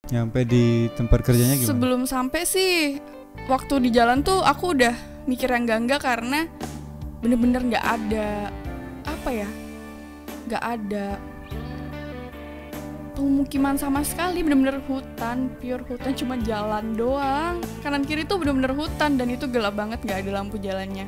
Nyampe di tempat kerjanya gimana? Sebelum sampai sih, waktu di jalan tuh aku udah mikir yang enggak karena bener-bener nggak ada apa ya, nggak ada pemukiman sama sekali, bener-bener hutan, pure hutan, cuma jalan doang. Kanan kiri tuh bener-bener hutan dan itu gelap banget, nggak ada lampu jalannya.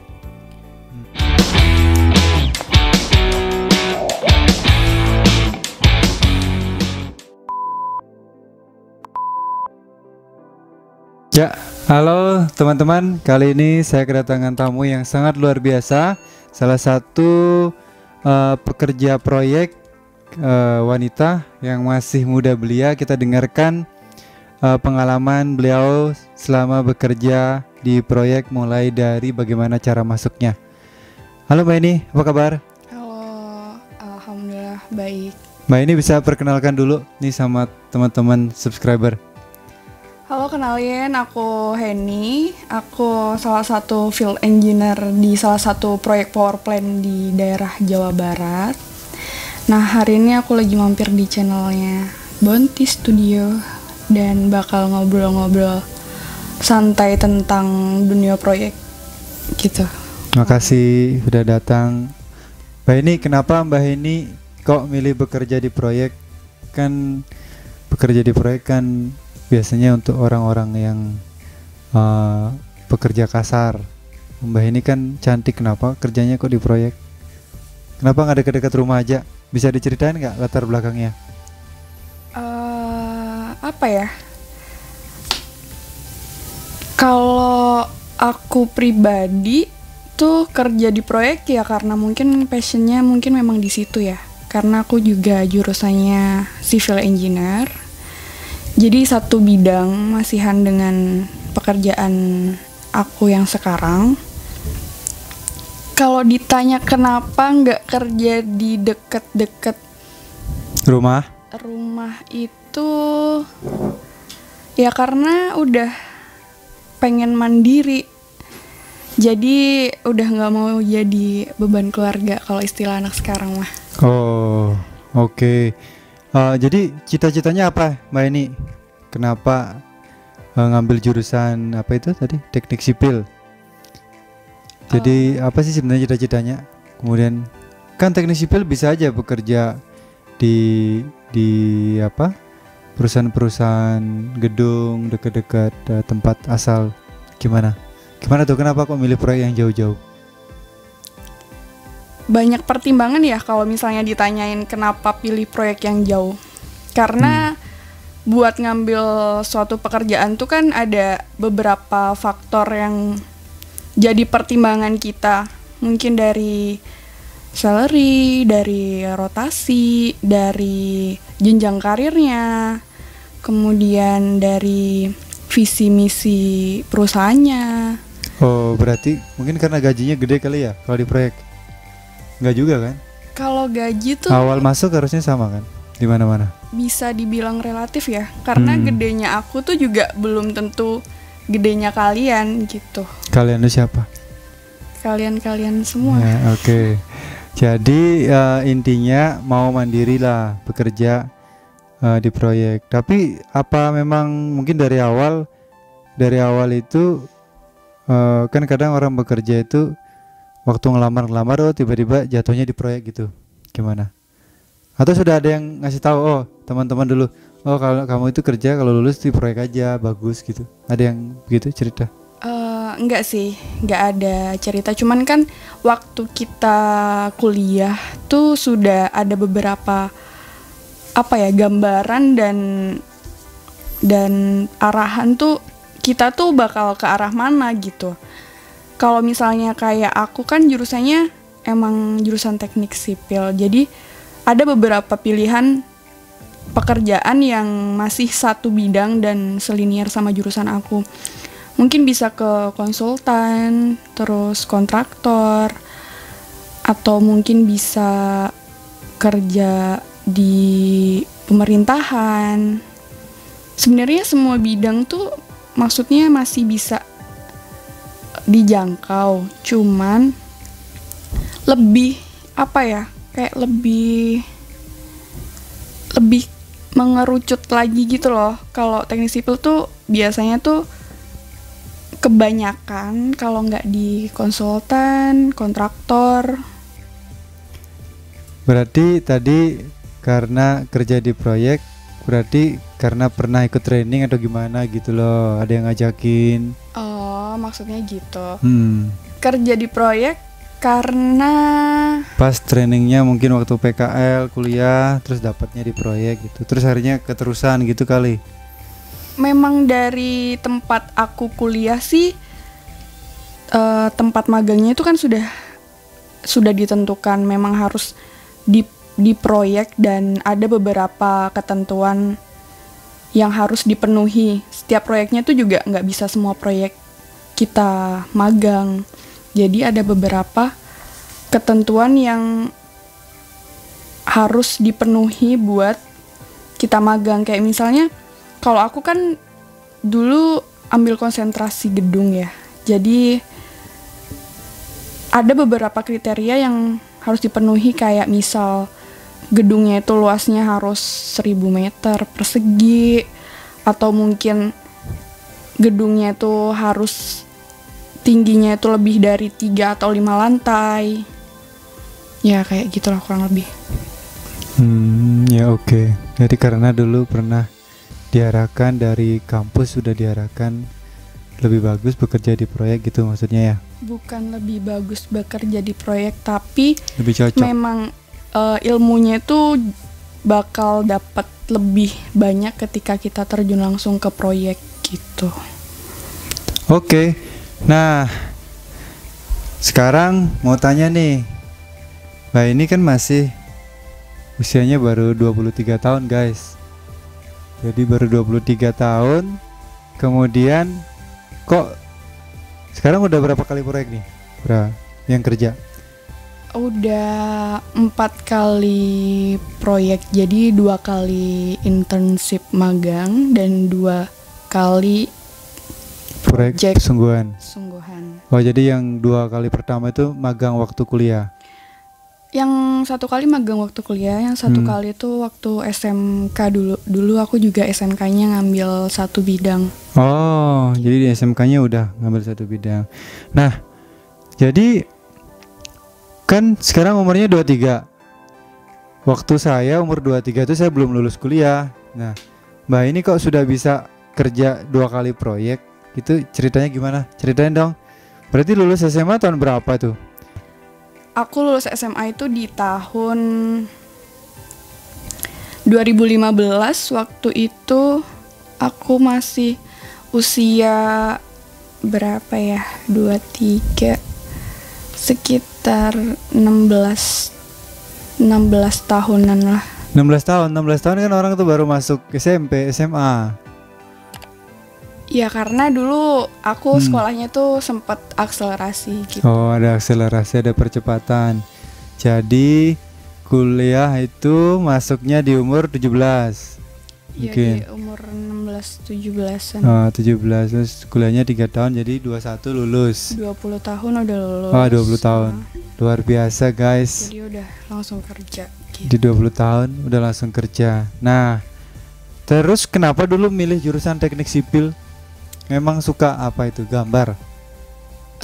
Ya, halo teman-teman. Kali ini saya kedatangan tamu yang sangat luar biasa. Salah satu pekerja proyek wanita yang masih muda belia. Kita dengarkan pengalaman beliau selama bekerja di proyek, mulai dari bagaimana cara masuknya. Halo Mbak Ini, apa kabar? Halo, alhamdulillah baik. Mbak Ini bisa perkenalkan dulu nih sama teman-teman subscriber. Halo, kenalin, aku Henny. Aku salah satu field engineer di salah satu proyek power plant di daerah Jawa Barat. Nah, hari ini aku lagi mampir di channelnya Bounty Studio dan bakal ngobrol-ngobrol santai tentang dunia proyek gitu. Makasih sudah datang. Mbak Ini, kenapa Mbak Ini kok milih bekerja di proyek? Kan bekerja di proyek kan biasanya untuk orang-orang yang pekerja kasar. Mbak ini kan cantik, kenapa kerjanya kok di proyek? Kenapa nggak dekat-dekat rumah aja? Bisa diceritain nggak latar belakangnya? Apa ya? Kalau aku pribadi tuh kerja di proyek ya karena mungkin passionnya mungkin memang di situ ya. Karena aku juga jurusannya civil engineer. Jadi satu bidang masihan dengan pekerjaan aku yang sekarang. Kalau ditanya kenapa nggak kerja di deket-deket Rumah? itu, ya karena udah pengen mandiri. Jadi udah nggak mau jadi beban keluarga kalau istilah anak sekarang mah. Oh, oke. Jadi cita-citanya apa Mbak ini? Kenapa ngambil jurusan apa itu tadi? Teknik sipil. Jadi apa sih sebenarnya cita-citanya? Kemudian kan teknik sipil bisa aja bekerja di apa? Perusahaan-perusahaan gedung dekat-dekat tempat asal. Gimana? Gimana tuh, kenapa kok milih proyek yang jauh-jauh? Banyak pertimbangan ya kalau misalnya ditanyain kenapa pilih proyek yang jauh. Karena buat ngambil suatu pekerjaan tuh kan ada beberapa faktor yang jadi pertimbangan kita. Mungkin dari salary, dari rotasi, dari jenjang karirnya, kemudian dari visi misi perusahaannya. Oh, berarti mungkin karena gajinya gede kali ya kalau di proyek? Enggak juga kan? Kalau gaji tuh Awal masuk harusnya sama kan? Di mana-mana. bisa dibilang relatif ya. Karena gedenya aku tuh juga belum tentu gedenya kalian gitu. Kalian itu siapa? Kalian semua. Ya, oke. Jadi intinya mau mandiri lah bekerja di proyek. Tapi apa memang mungkin dari awal itu kan kadang orang bekerja itu waktu ngelamar oh tiba-tiba jatuhnya di proyek gitu. Gimana? Atau sudah ada yang ngasih tahu, oh teman-teman dulu, oh kalau kamu itu kerja kalau lulus di proyek aja bagus gitu. Ada yang begitu cerita? Enggak sih, enggak ada cerita. Cuman kan waktu kita kuliah tuh sudah ada beberapa apa ya gambaran dan arahan tuh kita tuh bakal ke arah mana gitu. Kalau misalnya kayak aku kan jurusannya emang jurusan teknik sipil, jadi ada beberapa pilihan pekerjaan yang masih satu bidang dan selinier sama jurusan aku. Mungkin bisa ke konsultan, terus kontraktor, atau mungkin bisa kerja di pemerintahan. Sebenarnya semua bidang tuh maksudnya masih bisa dijangkau, cuman lebih apa ya, kayak lebih mengerucut lagi gitu loh. Kalau teknik sipil tuh biasanya tuh kebanyakan kalau nggak di konsultan, kontraktor. Berarti tadi karena kerja di proyek, berarti karena pernah ikut training atau gimana gitu loh, ada yang ngajakin. Oh, maksudnya gitu. Kerja di proyek karena pas trainingnya mungkin waktu PKL kuliah, terus dapatnya di proyek gitu, terus akhirnya keterusan gitu kali. Memang dari tempat aku kuliah sih, tempat magangnya itu kan sudah ditentukan memang harus di proyek, dan ada beberapa ketentuan yang harus dipenuhi. Setiap proyeknya tuh juga nggak bisa semua proyek kita magang. Jadi ada beberapa ketentuan yang harus dipenuhi buat kita magang. Kayak misalnya kalau aku kan dulu ambil konsentrasi gedung ya. Jadi ada beberapa kriteria yang harus dipenuhi, kayak misal gedungnya itu luasnya harus 1000 meter persegi, atau mungkin gedungnya itu harus tingginya itu lebih dari 3 atau 5 lantai. Ya kayak gitulah kurang lebih. Ya oke. Jadi karena dulu pernah diarahkan dari kampus, sudah diarahkan lebih bagus bekerja di proyek gitu maksudnya ya? Bukan lebih bagus bekerja di proyek, tapi lebih cocok. Memang ilmunya itu bakal dapat lebih banyak ketika kita terjun langsung ke proyek gitu. Oke. Nah, sekarang mau tanya nih, Mbak ini kan masih usianya baru 23 tahun guys. Jadi baru 23 tahun, kemudian kok sekarang udah berapa kali proyek nih? Yang kerja? Udah 4 kali proyek, jadi 2 kali internship magang dan 2 kali proyek sungguhan. Oh jadi yang 2 kali pertama itu magang waktu kuliah? Yang 1 kali magang waktu kuliah, yang 1 kali itu waktu SMK dulu. Dulu aku juga SMK-nya ngambil 1 bidang. Oh, jadi di SMK-nya udah ngambil 1 bidang. Nah, jadi kan sekarang umurnya 23. Waktu saya umur 23 itu saya belum lulus kuliah. Nah, Mbak ini kok sudah bisa kerja 2 kali proyek? Itu ceritanya gimana? Ceritain dong. Berarti lulus SMA tahun berapa tuh? Aku lulus SMA itu di tahun 2015. Waktu itu aku masih usia berapa ya? 23, sekitar 16 tahunan lah. 16 tahun kan orang tuh baru masuk SMP, SMA. Ya karena dulu aku sekolahnya tuh sempat akselerasi gitu. Oh, ada akselerasi, ada percepatan. Jadi kuliah itu masuknya di umur 17. Iya, di umur 16-17an. Oh, 17, terus kuliahnya 3 tahun, jadi 21 lulus. 20 tahun udah lulus. Oh, 20 tahun. Luar biasa guys. Jadi udah langsung kerja gitu. Di 20 tahun udah langsung kerja. Nah, terus kenapa dulu milih jurusan teknik sipil? Memang suka apa itu, gambar?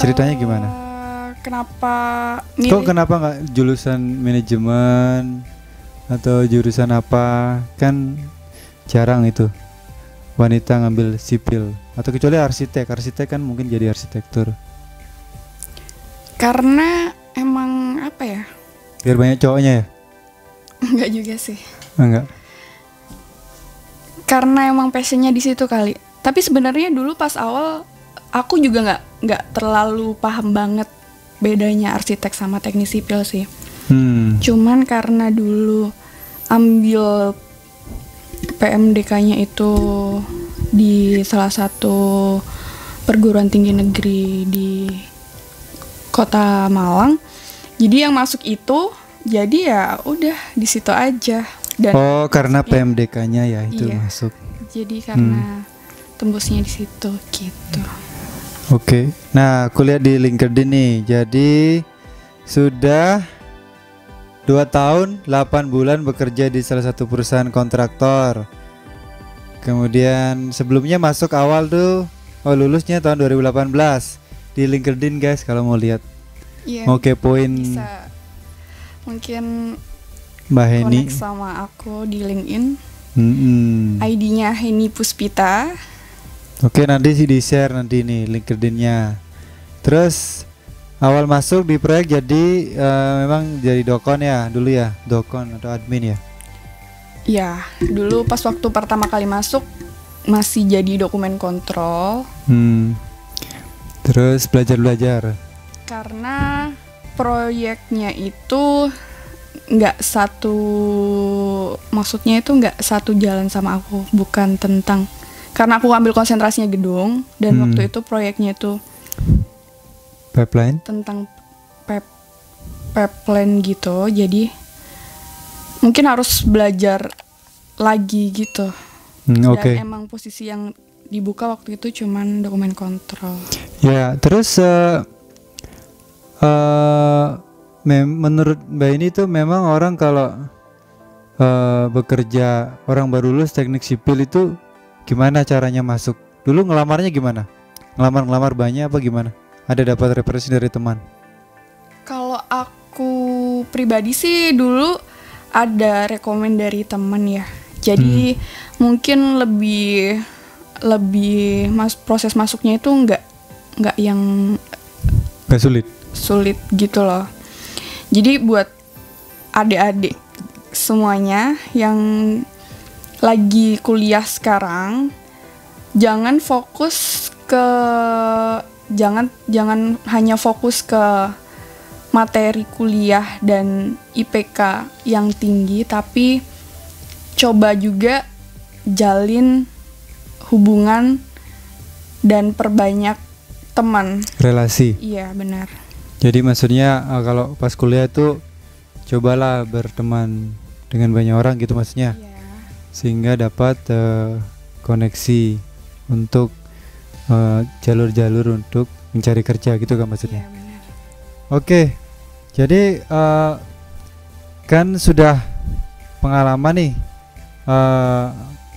Ceritanya gimana? Kenapa milih? Kok kenapa nggak jurusan manajemen atau jurusan apa? Kan jarang itu wanita ngambil sipil, atau kecuali arsitek kan mungkin jadi arsitektur. Karena emang apa ya? Biar banyak cowoknya ya? Enggak juga sih. Enggak. Karena emang passionnya di situ kali. Tapi sebenarnya dulu pas awal aku juga nggak terlalu paham banget bedanya arsitek sama teknik sipil sih. Cuman karena dulu ambil PMDK-nya itu di salah satu perguruan tinggi negeri di Kota Malang, jadi yang masuk itu, jadi ya udah di situ aja. Dan karena PMDK-nya ya itu masuk. Jadi karena tembusnya di situ gitu. Oke. Nah, aku lihat di LinkedIn nih. Jadi sudah 2 tahun 8 bulan bekerja di salah satu perusahaan kontraktor. Kemudian sebelumnya masuk awal tuh, lulusnya tahun 2018 di LinkedIn guys kalau mau lihat. Iya, Mau kepoin bisa mungkin Mbak Heni. connect sama aku di LinkedIn. ID-nya Heni Puspita. Oke, nanti sih di share nanti nih LinkedIn-nya. Terus awal masuk di proyek jadi memang jadi dokon ya dulu ya, dokon atau admin ya. Ya, dulu pas waktu pertama kali masuk masih jadi dokumen kontrol. Terus belajar. Karena proyeknya itu maksudnya itu nggak satu jalan sama aku, bukan tentang, karena aku ambil konsentrasinya gedung dan waktu itu proyeknya itu Pipeline. tentang pipeline gitu, jadi mungkin harus belajar lagi gitu. Oke. Dan emang posisi yang dibuka waktu itu cuman dokumen kontrol. Ya, terus menurut Mbak ini tuh memang orang kalau bekerja, orang baru lulus teknik sipil itu gimana caranya masuk? Dulu ngelamarnya gimana? Ngelamar banyak apa gimana? Ada dapat referensi dari teman? Kalau aku pribadi sih dulu ada rekomen dari teman ya. Jadi mungkin lebih proses masuknya itu nggak yang Gak sulit gitu loh. Jadi buat adik-adik semuanya yang lagi kuliah sekarang, jangan hanya fokus ke materi kuliah dan IPK yang tinggi, tapi coba juga jalin hubungan dan perbanyak teman. relasi. Iya, benar. Jadi maksudnya kalau pas kuliah itu cobalah berteman dengan banyak orang gitu maksudnya, Iya. sehingga dapat koneksi untuk jalur-jalur untuk mencari kerja gitu kan maksudnya. Iya, benar. Oke, jadi kan sudah pengalaman nih,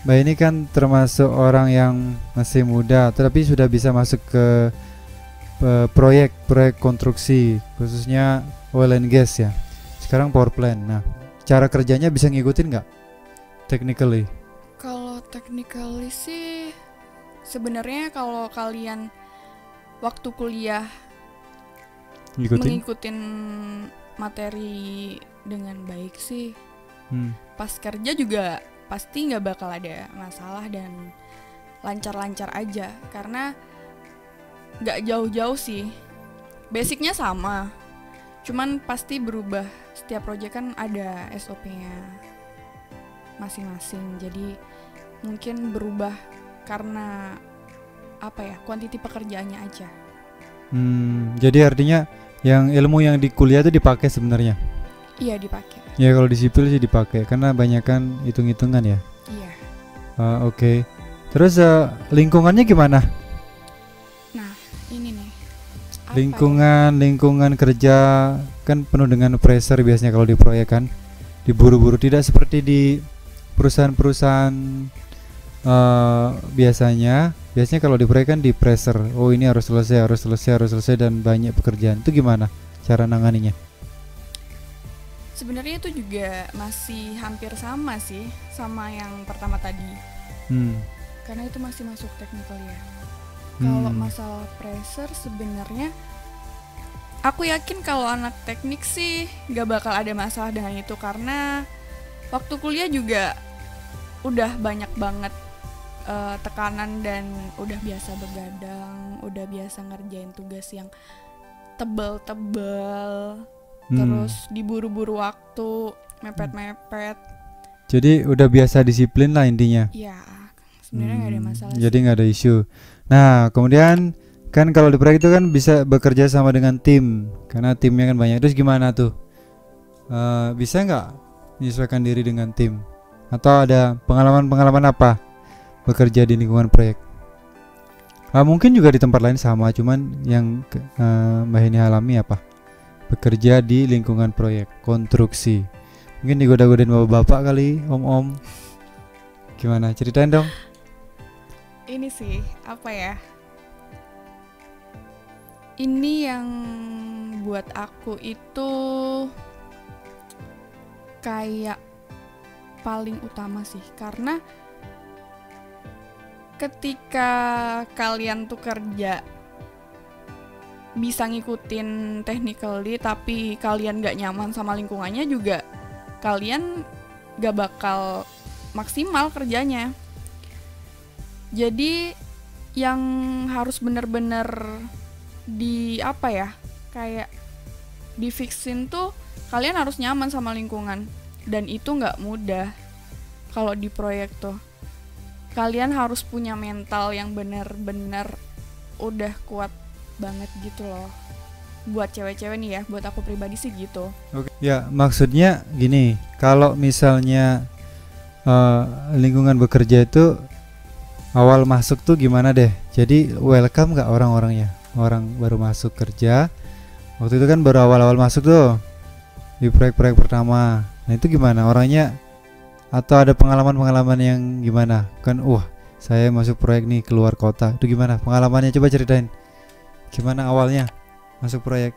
Mbak ini kan termasuk orang yang masih muda, tapi sudah bisa masuk ke proyek konstruksi, khususnya oil and gas ya. Sekarang power plant. Nah, cara kerjanya bisa ngikutin nggak? Technically. Kalau technically sih sebenarnya kalau kalian waktu kuliah Ngikutin? mengikutin materi dengan baik sih, pas kerja juga pasti nggak bakal ada masalah dan lancar-lancar aja, karena nggak jauh-jauh sih, basicnya sama, cuman pasti berubah. Setiap project kan ada SOP-nya masing-masing, jadi mungkin berubah karena kuantiti pekerjaannya aja. Jadi artinya yang ilmu yang di kuliah itu dipakai sebenarnya? Iya, dipakai. Ya kalau di sipil sih dipakai karena banyakan hitung-hitungan ya. Iya. Oke. Terus lingkungannya gimana? Nah, ini nih. Lingkungan kerja kan penuh dengan pressure biasanya kalau di proyek kan, diburu-buru, tidak seperti di perusahaan-perusahaan biasanya kalau di proyek kan di pressure. Oh, ini harus selesai dan banyak pekerjaan. Itu gimana cara nanganinya? Sebenarnya itu juga masih hampir sama sih sama yang pertama tadi. Karena itu masih masuk technical ya. Kalau masalah pressure sebenarnya aku yakin kalau anak teknik sih gak bakal ada masalah dengan itu, karena waktu kuliah juga udah banyak banget tekanan dan udah biasa begadang, udah biasa ngerjain tugas yang tebel-tebel, terus diburu-buru waktu, mepet-mepet. Jadi udah biasa disiplin lah intinya. Iya, sebenarnya nggak ada masalah. Jadi nggak ada isu. Nah, kemudian kan kalau di proyek itu kan bisa bekerja sama dengan tim, karena timnya kan banyak. Terus gimana tuh? Bisa nggak menyesuaikan diri dengan tim? Atau ada pengalaman apa bekerja di lingkungan proyek? Mungkin juga di tempat lain sama, cuman yang Mbak ini alami apa? bekerja di lingkungan proyek konstruksi. Mungkin digoda-godain bapak-bapak kali, om-om. Gimana? Ceritain dong. Ini sih, apa ya? Ini yang buat aku itu kayak paling utama sih, karena ketika kalian tuh kerja bisa ngikutin technically tapi kalian gak nyaman sama lingkungannya juga, kalian gak bakal maksimal kerjanya. Jadi yang harus bener-bener di apa ya, kayak di fixin tuh kalian harus nyaman sama lingkungan, dan itu gak mudah. Kalau di proyek tuh kalian harus punya mental yang bener-bener udah kuat banget gitu loh. Buat cewek-cewek nih ya, buat aku pribadi sih gitu. Oke. Ya, maksudnya gini, kalau misalnya lingkungan bekerja itu awal masuk tuh gimana deh? Jadi welcome gak orang-orangnya? Orang baru masuk kerja, waktu itu kan baru awal-awal masuk tuh di proyek-proyek pertama. Nah itu gimana orangnya? Atau ada pengalaman-pengalaman yang gimana? Kan saya masuk proyek nih keluar kota. Itu gimana pengalamannya? Coba ceritain. Gimana awalnya masuk proyek,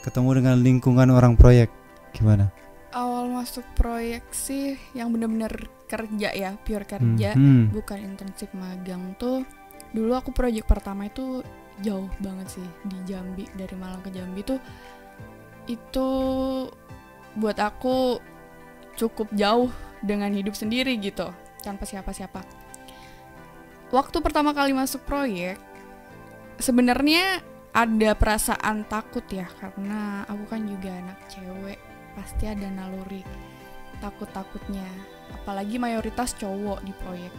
ketemu dengan lingkungan orang proyek, gimana? Awal masuk proyek sih yang bener-bener kerja ya, pure kerja, bukan internship magang tuh. Dulu aku proyek pertama itu jauh banget sih, di Jambi. Dari Malang ke Jambi tuh itu buat aku cukup jauh dengan hidup sendiri gitu, tanpa siapa-siapa. Waktu pertama kali masuk proyek sebenarnya ada perasaan takut ya, karena aku kan juga anak cewek, pasti ada naluri takut-takutnya, apalagi mayoritas cowok di proyek.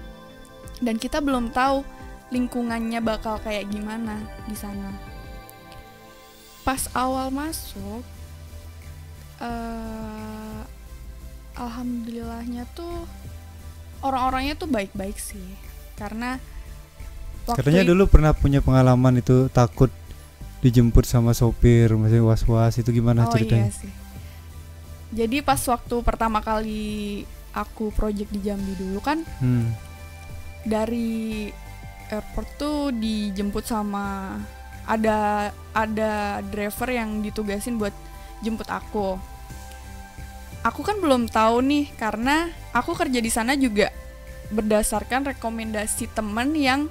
Dan kita belum tahu lingkungannya bakal kayak gimana di sana. Pas awal masuk, alhamdulillahnya tuh orang-orangnya tuh baik-baik sih, karena katanya dulu pernah punya pengalaman itu takut dijemput sama sopir, masih was-was, itu gimana ceritanya? Iya sih. Jadi pas waktu pertama kali aku project di Jambi dulu kan, dari airport tuh dijemput sama ada driver yang ditugasin buat jemput aku. Aku kan belum tahu nih, karena aku kerja di sana juga berdasarkan rekomendasi temen yang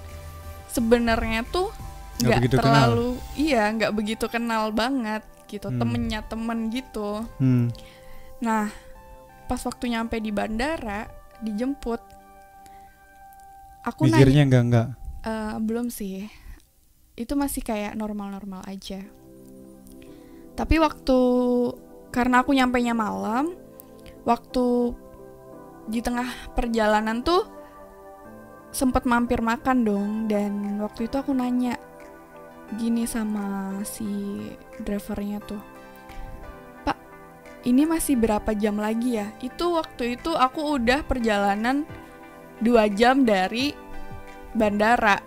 sebenarnya tuh nggak terlalu kenal. Nggak begitu kenal banget gitu, temennya temen gitu. Nah pas waktu nyampe di bandara dijemput, aku mikirnya enggak belum sih, itu masih kayak normal-normal aja. Tapi waktu, karena aku nyampenya malam, waktu di tengah perjalanan tuh sempet mampir makan dong. Dan waktu itu aku nanya gini sama si drivernya tuh, "Pak, ini masih berapa jam lagi ya?" Itu waktu itu aku udah perjalanan 2 jam dari bandara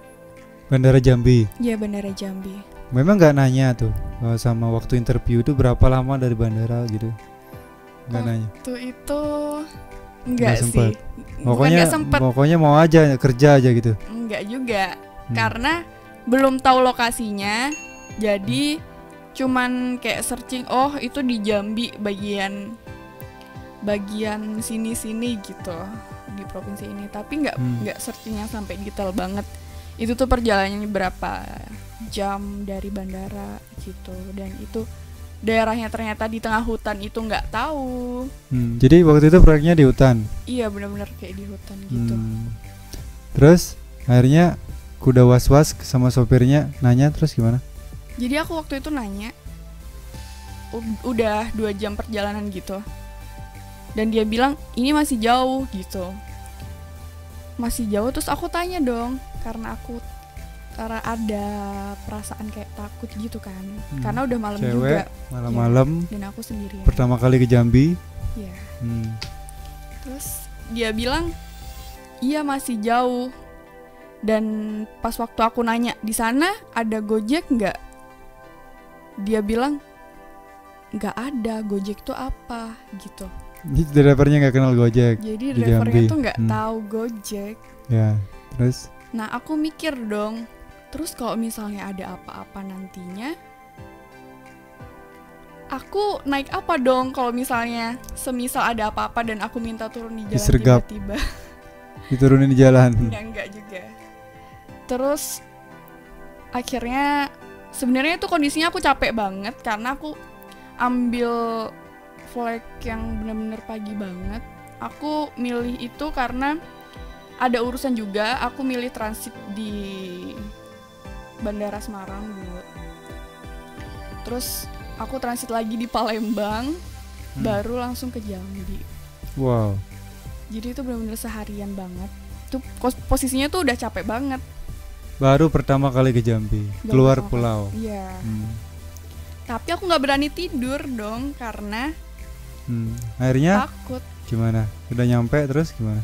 Jambi. Iya, bandara Jambi. Memang nggak nanya tuh sama waktu interview itu berapa lama dari bandara gitu? Nggak nanya. Waktu itu enggak sih. Pokoknya mau aja kerja aja gitu. Enggak juga. Karena belum tahu lokasinya. Jadi cuman kayak searching, oh itu di Jambi bagian sini gitu, di provinsi ini. Tapi enggak searchingnya sampai detail banget. Itu tuh perjalanannya berapa jam dari bandara gitu. Dan itu daerahnya ternyata di tengah hutan, itu nggak tahu. Jadi waktu itu proyeknya di hutan? Iya, benar-benar kayak di hutan gitu. Terus akhirnya kuda was-was sama sopirnya nanya, terus gimana? Jadi aku waktu itu nanya, udah 2 jam perjalanan gitu, dan dia bilang ini masih jauh gitu. Masih jauh. Terus aku tanya dong, karena aku ada perasaan kayak takut gitu kan, karena udah malam juga, malam-malam ya, dan aku sendirian pertama kali ke Jambi. Iya. Terus dia bilang iya masih jauh. Dan pas waktu aku nanya di sana ada Gojek nggak, dia bilang nggak ada Gojek tuh apa gitu. Jadi drivernya nggak kenal Gojek. Jadi di drivernya Jambi. tuh nggak tahu Gojek. Ya, terus Nah aku mikir dong, terus kalau misalnya ada apa-apa nantinya, aku naik apa dong kalau misalnya semisal ada apa-apa dan aku minta turun di jalan Disergap. tiba-tiba. diturunin di jalan. Ya enggak juga. Terus akhirnya sebenarnya tuh kondisinya aku capek banget karena aku ambil flight yang benar-benar pagi banget. Aku milih itu karena ada urusan juga. Aku milih transit di Bandara Semarang dulu. Terus aku transit lagi di Palembang, baru langsung ke Jambi. Wow. Jadi itu benar-benar seharian banget. Itu posisinya tuh udah capek banget. Baru pertama kali ke Jambi, Baru keluar pertama pulau. Iya. Tapi aku nggak berani tidur dong karena Akhirnya takut. gimana? Udah nyampe terus gimana?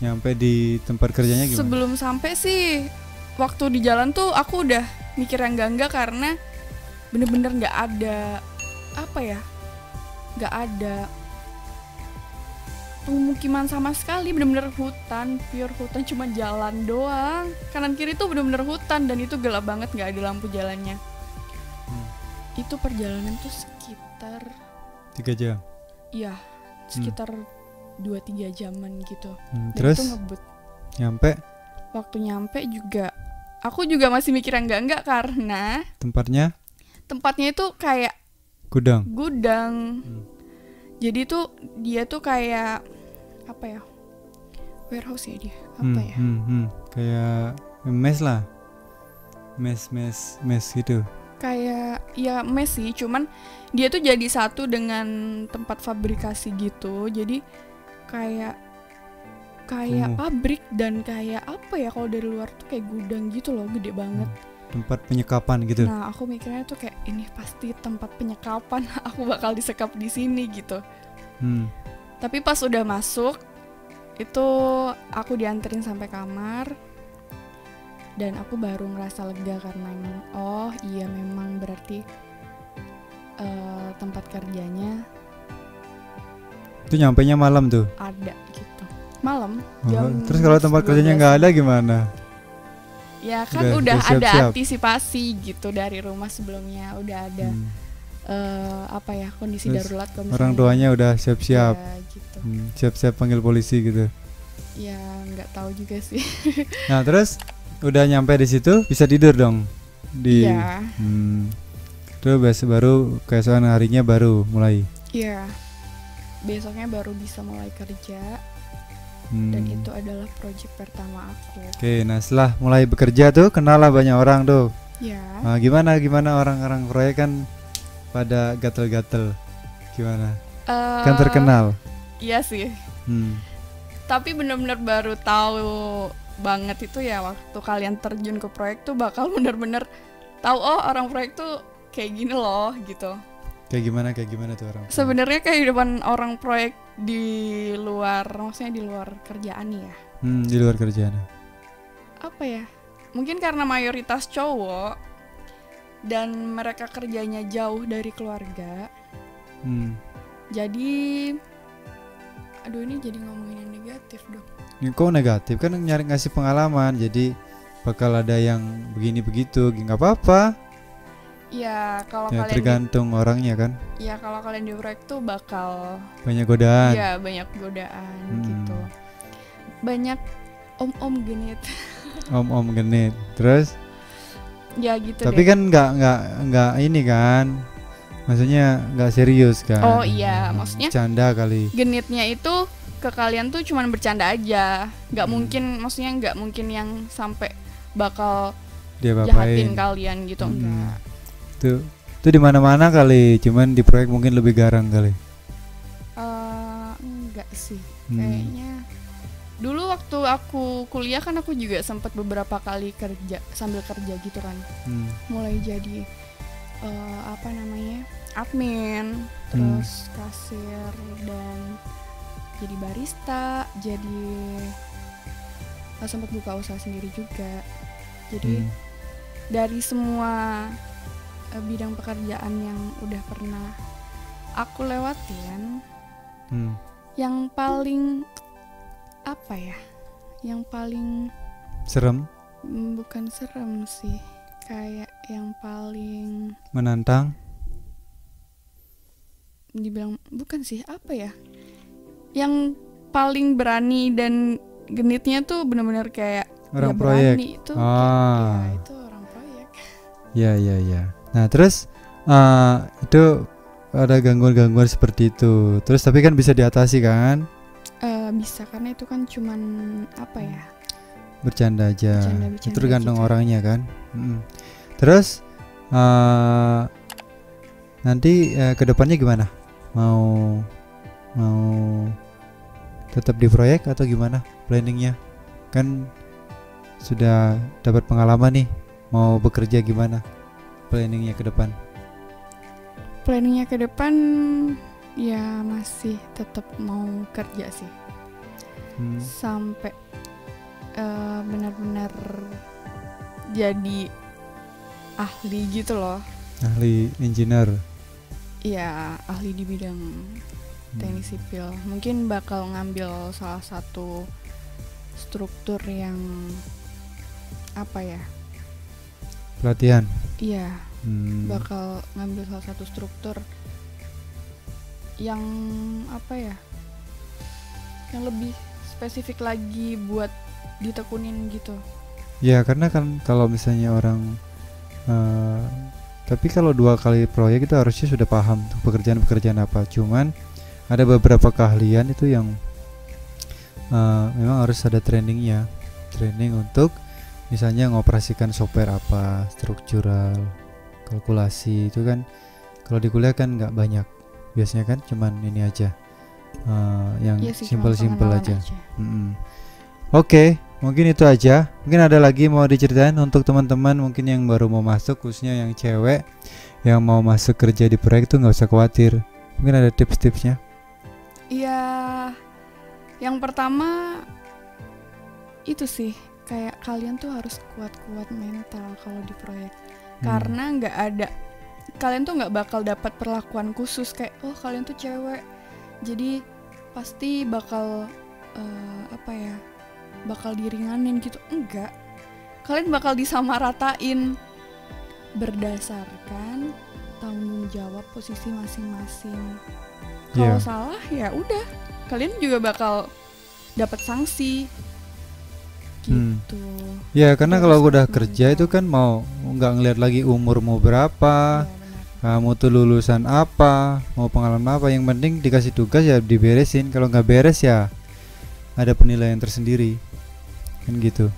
Nyampe di tempat kerjanya gimana? Sebelum sampai sih, waktu di jalan tuh aku udah mikir yang enggak karena bener-bener nggak ada apa ya, nggak ada pemukiman sama sekali, bener-bener hutan, pure hutan, cuma jalan doang. Kanan kiri tuh bener-bener hutan dan itu gelap banget, nggak ada lampu jalannya. Itu perjalanan tuh sekitar 3 jam. Iya, sekitar 2-3 jaman gitu. Dan Terus itu ngebut. nyampe Waktu nyampe juga aku juga masih mikir yang enggak karena tempatnya itu kayak gudang. Jadi tuh dia tuh kayak apa ya? Warehouse ya dia. Apa ya? Kayak mes lah. Mes gitu. Kayak ya mes sih, cuman dia tuh jadi satu dengan tempat fabrikasi gitu. Jadi kayak pabrik dan kayak apa ya, kalau dari luar tuh kayak gudang gitu loh, gede banget. Tempat penyekapan gitu. Nah, aku mikirnya tuh kayak ini pasti tempat penyekapan, aku bakal disekap di sini gitu. Tapi pas udah masuk, itu aku dianterin sampai kamar dan aku baru ngerasa lega karena oh iya memang berarti tempat kerjanya Itu nyampenya malam tuh. ada gitu. Malam. Terus kalau tempat kerjanya nggak ada gimana? Ya kan udah ada antisipasi gitu dari rumah sebelumnya, udah ada apa ya, kondisi terus darurat kalau orang tuanya udah siap-siap ya, gitu. Siap-siap panggil polisi gitu. Ya nggak tahu juga sih. Nah terus udah nyampe di situ bisa tidur dong di. Iya. Terus baru keesokan harinya baru mulai. Iya. Besoknya baru bisa mulai kerja. Dan itu adalah project pertama aku. Oke, nah setelah mulai bekerja tuh kenal lah banyak orang tuh. Ya. Nah, gimana orang-orang proyek kan pada gatel-gatel, gimana? Kan terkenal. Iya sih. Tapi benar-benar baru tahu banget itu ya waktu kalian terjun ke proyek tuh bakal benar-benar tahu oh orang proyek tuh kayak gini loh gitu. Kayak gimana tuh orang? Sebenarnya kehidupan orang proyek di luar, maksudnya di luar kerjaan ya. Di luar kerjaan. Apa ya? Mungkin karena mayoritas cowok dan mereka kerjanya jauh dari keluarga. Jadi, aduh ini jadi ngomongin yang negatif dong. Ini kok negatif kan nyari ngasih pengalaman, jadi bakal ada yang begini begitu, nggak apa-apa. Ya kalau Ya kalian tergantung orangnya kan. Ya kalau kalian di proyek tuh bakal banyak godaan. Iya banyak godaan gitu. Banyak om-om genit. Om-om genit. Terus? Ya gitu. Tapi deh. kan nggak ini kan. Maksudnya nggak serius kan. Oh iya, maksudnya bercanda kali. Genitnya itu ke kalian tuh cuman bercanda aja. Nggak mungkin yang sampai bakal dia jahatin kalian gitu, enggak. Itu di mana-mana kali, cuman di proyek mungkin lebih garang kali. Enggak sih, kayaknya. Dulu waktu aku kuliah kan aku juga sempat beberapa kali sambil kerja gitu kan. Mulai jadi admin, terus kasir dan jadi barista, jadi sempat buka usaha sendiri juga. Jadi dari semua bidang pekerjaan yang udah pernah aku lewatin, Hmm. yang paling apa ya? Yang paling Serem, bukan serem sih, kayak yang paling menantang. dibilang bukan sih, apa ya? Yang paling berani dan genitnya tuh benar-benar kayak Orang ya proyek. berani itu Ah. ya itu orang proyek. Ya, ya, ya. Nah, terus itu ada gangguan-gangguan seperti itu. Terus tapi kan bisa diatasi kan? Bisa, karena itu kan cuman apa ya? Bercanda aja. Bercanda-bercanda Itu tergantung aja. orangnya kan. Terus nanti ke depannya gimana? Mau tetap di proyek atau gimana planningnya? Kan sudah dapat pengalaman nih. Mau bekerja gimana? Planningnya ke depan? Planningnya ke depan ya masih tetap mau kerja sih, sampai benar-benar jadi ahli gitu loh. Ahli engineer. Ya ahli di bidang teknik sipil. Mungkin bakal ngambil salah satu struktur yang apa ya? Pelatihan. Iya, bakal ngambil salah satu struktur yang apa ya? Yang lebih spesifik lagi buat ditekunin gitu. Ya karena kan kalau misalnya orang tapi kalau 2 kali proyek itu harusnya sudah paham tuh pekerjaan-pekerjaan apa. Cuman ada beberapa keahlian itu yang memang harus ada trainingnya. Training untuk misalnya mengoperasikan software apa, struktural, kalkulasi itu kan kalau di kuliah kan nggak banyak. Biasanya kan cuman ini aja yang Iya sih, cuma simpel-simpel pengenalan aja. Oke, mungkin itu aja. Mungkin ada lagi mau diceritain untuk teman-teman mungkin yang baru mau masuk, khususnya yang cewek yang mau masuk kerja di proyek itu nggak usah khawatir. Mungkin ada tips-tipsnya. Iya, yang pertama itu sih, kayak kalian tuh harus kuat-kuat mental kalau di proyek. Karena kalian tuh nggak bakal dapat perlakuan khusus kayak oh kalian tuh cewek, jadi pasti bakal bakal diringanin gitu. Enggak, kalian bakal disamaratain berdasarkan tanggung jawab posisi masing-masing. Kalau salah ya udah, kalian juga bakal dapat sanksi gitu. Ya karena kalau udah Mental. kerja itu kan mau nggak ngeliat lagi umurmu berapa, kamu tuh lulusan apa, mau pengalaman apa, yang penting dikasih tugas ya diberesin. Kalau nggak beres ya ada penilaian tersendiri kan gitu.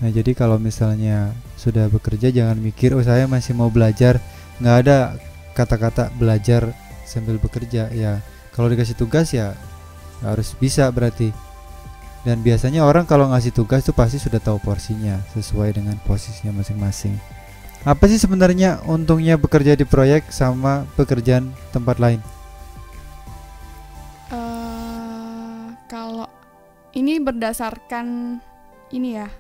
Nah jadi kalau misalnya sudah bekerja jangan mikir oh saya masih mau belajar, nggak ada kata-kata belajar sambil bekerja. Ya kalau dikasih tugas ya harus bisa berarti. Dan biasanya orang kalau ngasih tugas tuh pasti sudah tahu porsinya sesuai dengan posisinya masing-masing. Apa sih sebenarnya untungnya bekerja di proyek sama pekerjaan tempat lain? Kalau ini berdasarkan ini ya,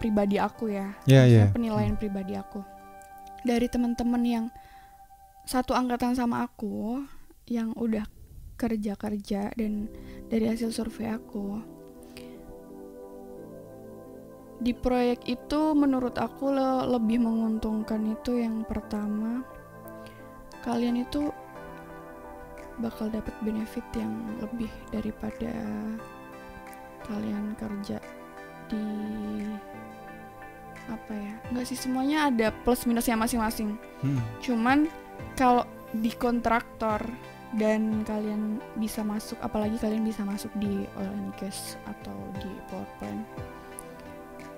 pribadi aku ya. Iya. Penilaian pribadi aku dari teman-teman yang satu angkatan sama aku yang udah kerja dan dari hasil survei aku di proyek itu menurut aku lebih menguntungkan itu yang pertama, kalian itu bakal dapat benefit yang lebih daripada kalian kerja di apa ya, enggak sih, semuanya ada plus minusnya masing-masing. Cuman kalau di kontraktor dan kalian bisa masuk, apalagi kalian bisa masuk di oil and gas atau di power plant,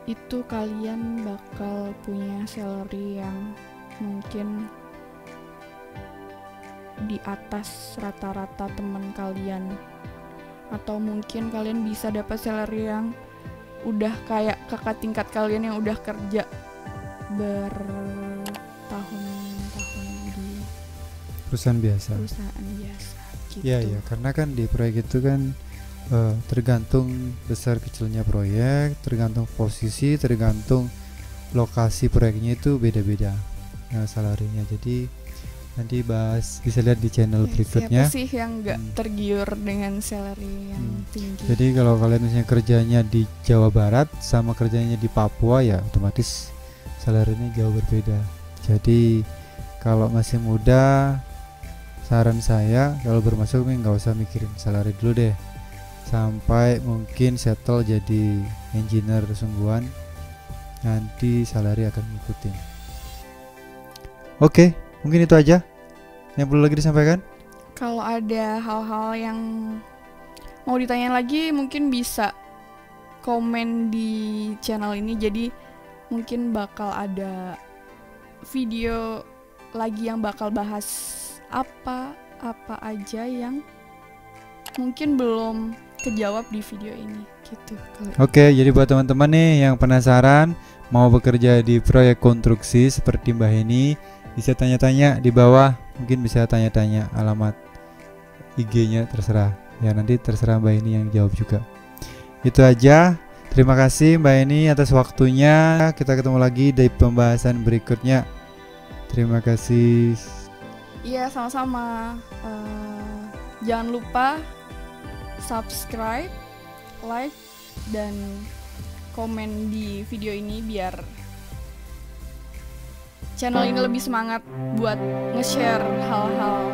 itu kalian bakal punya salary yang mungkin di atas rata-rata teman kalian, atau mungkin kalian bisa dapat salary yang udah kayak kakak tingkat kalian yang udah kerja bertahun-tahun di Perusahaan biasa gitu. Ya karena kan di proyek itu kan tergantung besar kecilnya proyek, tergantung posisi, tergantung lokasi proyeknya itu beda-beda salarinya. Jadi nanti bahas, bisa lihat di channel berikutnya. Siapa sih yang nggak tergiur dengan salary yang tinggi? Jadi kalau kalian misalnya kerjanya di Jawa Barat sama kerjanya di Papua, ya otomatis salary-nya jauh berbeda. Jadi kalau masih muda, saran saya kalau bermasuk nggak usah mikirin salary dulu deh, sampai mungkin settle jadi engineer sungguhan, nanti salary akan ngikutin. Oke, mungkin itu aja yang perlu lagi disampaikan. Kalau ada hal-hal yang mau ditanya lagi mungkin bisa komen di channel ini, jadi mungkin bakal ada video lagi yang bakal bahas apa aja yang mungkin belum kejawab di video ini gitu. Oke, jadi buat teman-teman nih yang penasaran mau bekerja di proyek konstruksi seperti Mbak Heni, bisa tanya-tanya di bawah, mungkin bisa tanya-tanya alamat IG-nya, terserah ya, nanti terserah Mbak Heni yang jawab juga. Itu aja, terima kasih Mbak Heni atas waktunya, kita ketemu lagi di pembahasan berikutnya. Terima kasih. Iya, sama-sama. Jangan lupa subscribe, like, dan komen di video ini biar channel ini lebih semangat buat nge-share hal-hal